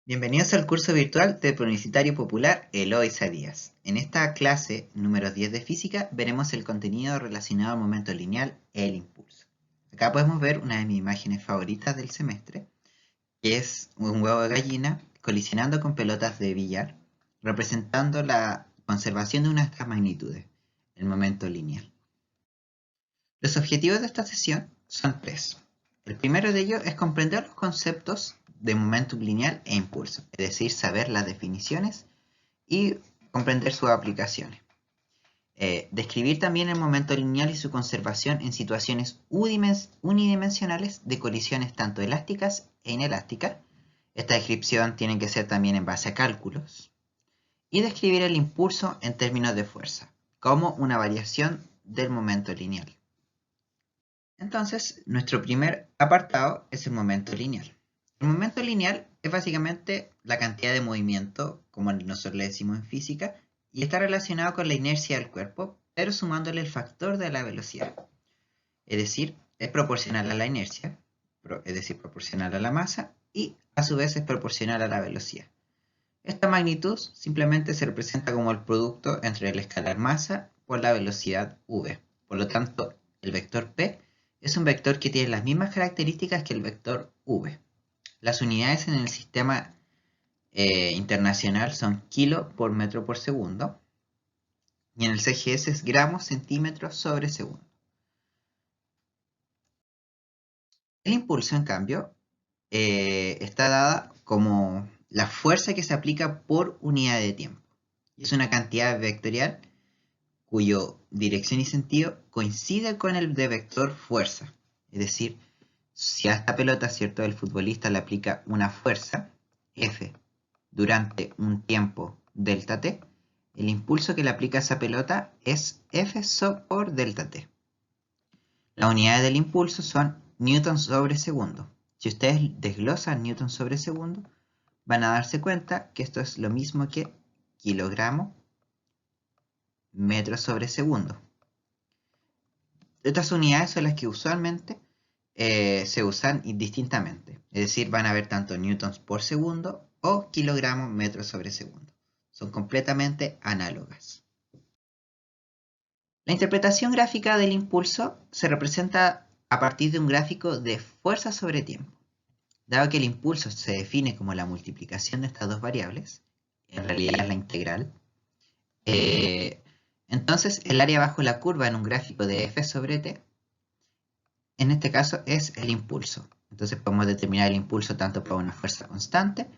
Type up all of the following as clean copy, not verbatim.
Bienvenidos al curso virtual del Universitario Popular Eloisa Díaz. En esta clase número 10 de física veremos el contenido relacionado al momento lineal, el impulso. Acá podemos ver una de mis imágenes favoritas del semestre, que es un huevo de gallina colisionando con pelotas de billar, representando la conservación de una de estas magnitudes, el momento lineal. Los objetivos de esta sesión son tres. El primero de ellos es comprender los conceptos de momentum lineal e impulso, es decir, saber las definiciones y comprender sus aplicaciones. Describir también el momento lineal y su conservación en situaciones unidimensionales de colisiones tanto elásticas e inelásticas. Esta descripción tiene que ser también en base a cálculos. Y describir el impulso en términos de fuerza, como una variación del momento lineal. Entonces, nuestro primer apartado es el momento lineal. El momento lineal es básicamente la cantidad de movimiento, como nosotros le decimos en física, y está relacionado con la inercia del cuerpo, pero sumándole el factor de la velocidad. Es decir, es proporcional a la inercia, es decir, proporcional a la masa, y a su vez es proporcional a la velocidad. Esta magnitud simplemente se representa como el producto entre el escalar masa por la velocidad v. Por lo tanto, el vector p es un vector que tiene las mismas características que el vector v. Las unidades en el sistema internacional son kilo por metro por segundo y en el CGS es gramos centímetros sobre segundo. El impulso, en cambio, está dada como la fuerza que se aplica por unidad de tiempo. Es una cantidad vectorial cuyo dirección y sentido coincide con el de vector fuerza. Es decir, si a esta pelota, ¿cierto?, el futbolista le aplica una fuerza, F, durante un tiempo delta t, el impulso que le aplica a esa pelota es F por delta t. Las unidades del impulso son newton sobre segundo. Si ustedes desglosan newton sobre segundo, van a darse cuenta que esto es lo mismo que kilogramo metros sobre segundo. Estas unidades son las que usualmente se usan indistintamente. Es decir, van a haber tanto newtons por segundo o kilogramos metros sobre segundo. Son completamente análogas. La interpretación gráfica del impulso se representa a partir de un gráfico de fuerza sobre tiempo. Dado que el impulso se define como la multiplicación de estas dos variables, en realidad es la integral, entonces el área bajo la curva en un gráfico de f sobre t, en este caso es el impulso. Entonces podemos determinar el impulso tanto para una fuerza constante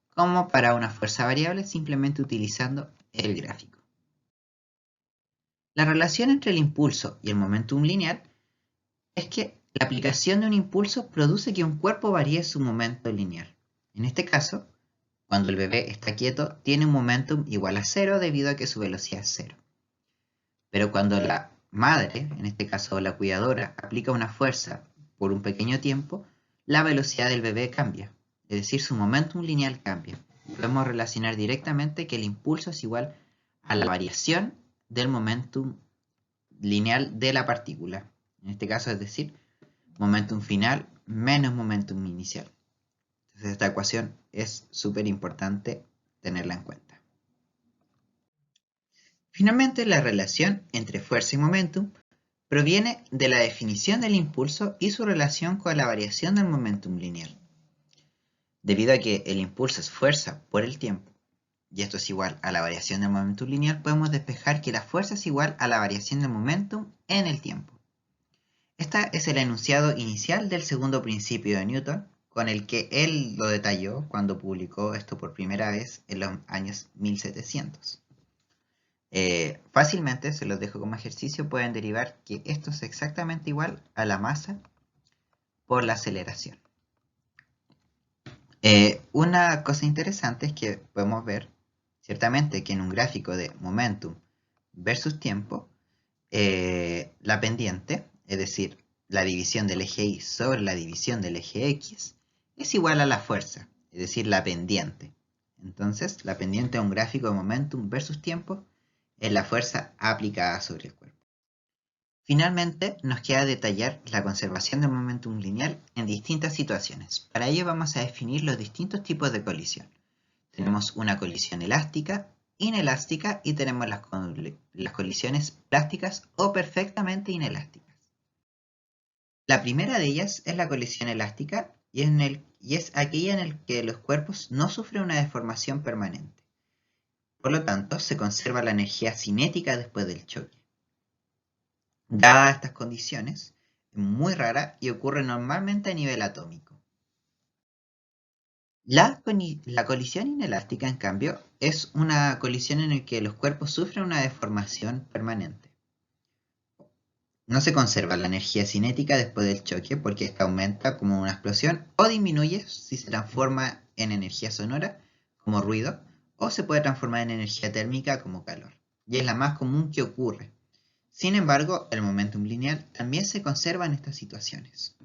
como para una fuerza variable simplemente utilizando el gráfico. La relación entre el impulso y el momentum lineal es que la aplicación de un impulso produce que un cuerpo varíe su momento lineal. En este caso, cuando el bebé está quieto, tiene un momentum igual a 0 debido a que su velocidad es 0. Pero cuando la madre, en este caso la cuidadora, aplica una fuerza por un pequeño tiempo, la velocidad del bebé cambia, es decir, su momentum lineal cambia. Podemos relacionar directamente que el impulso es igual a la variación del momentum lineal de la partícula. En este caso, es decir, momentum final menos momentum inicial. Entonces esta ecuación es súper importante tenerla en cuenta. Finalmente, la relación entre fuerza y momentum proviene de la definición del impulso y su relación con la variación del momentum lineal. Debido a que el impulso es fuerza por el tiempo, y esto es igual a la variación del momentum lineal, podemos despejar que la fuerza es igual a la variación del momentum en el tiempo. Este es el enunciado inicial del segundo principio de Newton, con el que él lo detalló cuando publicó esto por primera vez en los años 1700. Fácilmente, se los dejo como ejercicio, pueden derivar que esto es exactamente igual a la masa por la aceleración. Una cosa interesante es que podemos ver, ciertamente, que en un gráfico de momentum versus tiempo, la pendiente, es decir, la división del eje Y sobre la división del eje X, es igual a la fuerza, es decir, la pendiente. Entonces, la pendiente de un gráfico de momentum versus tiempo es la fuerza aplicada sobre el cuerpo. Finalmente, nos queda detallar la conservación del momentum lineal en distintas situaciones. Para ello vamos a definir los distintos tipos de colisión. Tenemos una colisión elástica, inelástica y tenemos las colisiones plásticas o perfectamente inelásticas. La primera de ellas es la colisión elástica y es aquella en la que los cuerpos no sufren una deformación permanente. Por lo tanto, se conserva la energía cinética después del choque. Dadas estas condiciones, es muy rara y ocurre normalmente a nivel atómico. La colisión inelástica, en cambio, es una colisión en la que los cuerpos sufren una deformación permanente. No se conserva la energía cinética después del choque porque esta aumenta como una explosión o disminuye si se transforma en energía sonora como ruido o se puede transformar en energía térmica como calor. Y es la más común que ocurre. Sin embargo, el momentum lineal también se conserva en estas situaciones.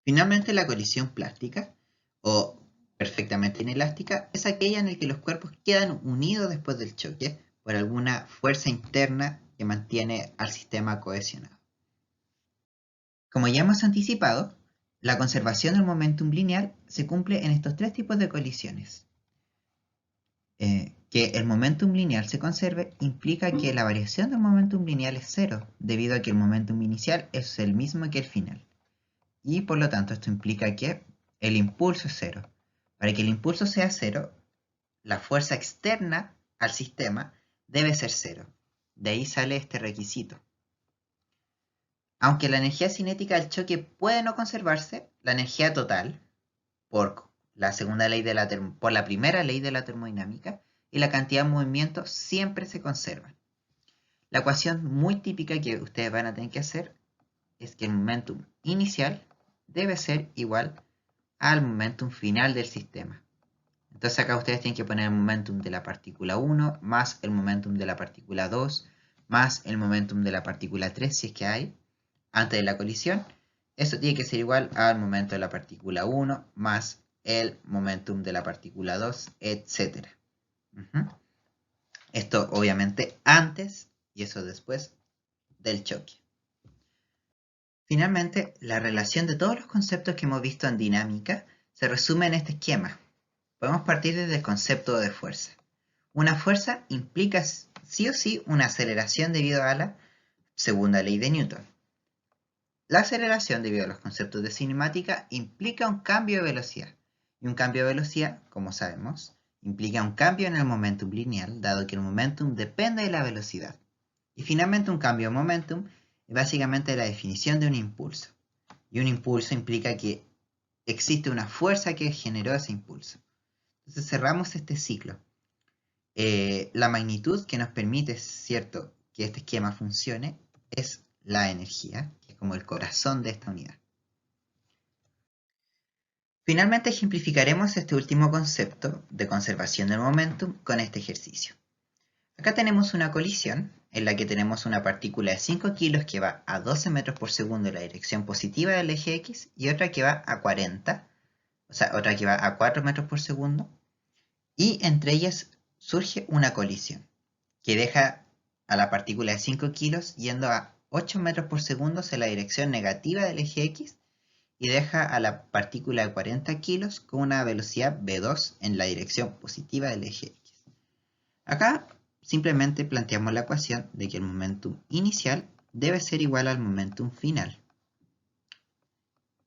Finalmente, la colisión plástica, o perfectamente inelástica, es aquella en la que los cuerpos quedan unidos después del choque por alguna fuerza interna que mantiene al sistema cohesionado. Como ya hemos anticipado, la conservación del momentum lineal se cumple en estos tres tipos de colisiones. Que el momentum lineal se conserve implica que la variación del momentum lineal es cero, debido a que el momentum inicial es el mismo que el final. Y por lo tanto esto implica que el impulso es cero. Para que el impulso sea cero, la fuerza externa al sistema debe ser cero. De ahí sale este requisito. Aunque la energía cinética del choque puede no conservarse, la energía total, por la primera ley de la termodinámica, y la cantidad de movimiento siempre se conservan. La ecuación muy típica que ustedes van a tener que hacer es que el momentum inicial debe ser igual al momentum final del sistema. Entonces acá ustedes tienen que poner el momentum de la partícula 1 más el momentum de la partícula 2 más el momentum de la partícula 3 si es que hay antes de la colisión. Eso tiene que ser igual al momento de la partícula 1 más el momentum de la partícula 2, etc. Esto obviamente antes y eso después del choque. Finalmente, la relación de todos los conceptos que hemos visto en dinámica se resume en este esquema. Podemos partir desde el concepto de fuerza. Una fuerza implica sí o sí una aceleración debido a la segunda ley de Newton. La aceleración debido a los conceptos de cinemática implica un cambio de velocidad. Y un cambio de velocidad, como sabemos, implica un cambio en el momentum lineal, dado que el momentum depende de la velocidad. Y finalmente un cambio de momentum es básicamente la definición de un impulso. Y un impulso implica que existe una fuerza que generó ese impulso. Entonces cerramos este ciclo. La magnitud que nos permite, cierto, que este esquema funcione es la energía, que es como el corazón de esta unidad. Finalmente ejemplificaremos este último concepto de conservación del momentum con este ejercicio. Acá tenemos una colisión en la que tenemos una partícula de 5 kilos que va a 12 metros por segundo en la dirección positiva del eje X y otra que va a 40, o sea, otra que va a 4 metros por segundo, y entre ellas surge una colisión que deja a la partícula de 5 kilos yendo a 8 metros por segundo en la dirección negativa del eje X y deja a la partícula de 40 kilos con una velocidad v2 en la dirección positiva del eje X. Acá simplemente planteamos la ecuación de que el momentum inicial debe ser igual al momentum final.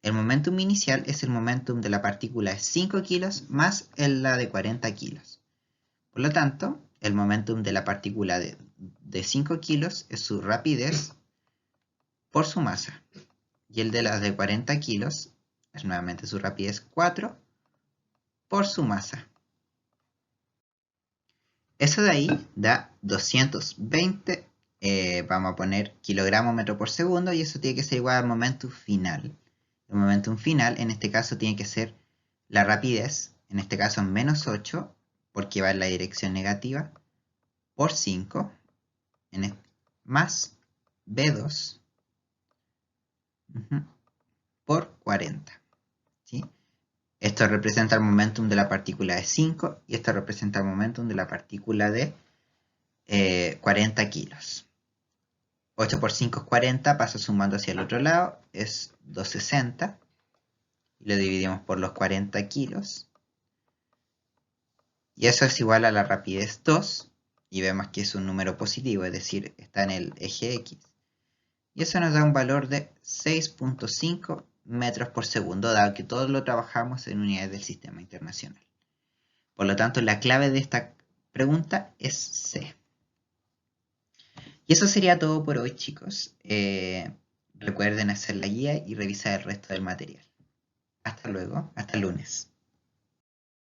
El momentum inicial es el momentum de la partícula de 5 kilos más la de 40 kilos. Por lo tanto, el momentum de la partícula de 5 kilos es su rapidez por su masa. Y el de la de 40 kilos es nuevamente su rapidez 4 por su masa. Eso de ahí da 220, vamos a poner kilogramos metro por segundo, y eso tiene que ser igual al momentum final. El momentum final en este caso tiene que ser la rapidez, en este caso menos 8, porque va en la dirección negativa, por 5, más V2 por 40. ¿Sí? Esto representa el momentum de la partícula de 5 y esto representa el momentum de la partícula de 40 kilos. 8 por 5 es 40, pasa sumando hacia el otro lado, es 260. Lo dividimos por los 40 kilos. Y eso es igual a la rapidez 2. Y vemos que es un número positivo, es decir, está en el eje X. Y eso nos da un valor de 6.5 metros por segundo, dado que todo lo trabajamos en unidades del sistema internacional. Por lo tanto, la clave de esta pregunta es C. Y eso sería todo por hoy, chicos. Recuerden hacer la guía y revisar el resto del material. Hasta luego, hasta el lunes.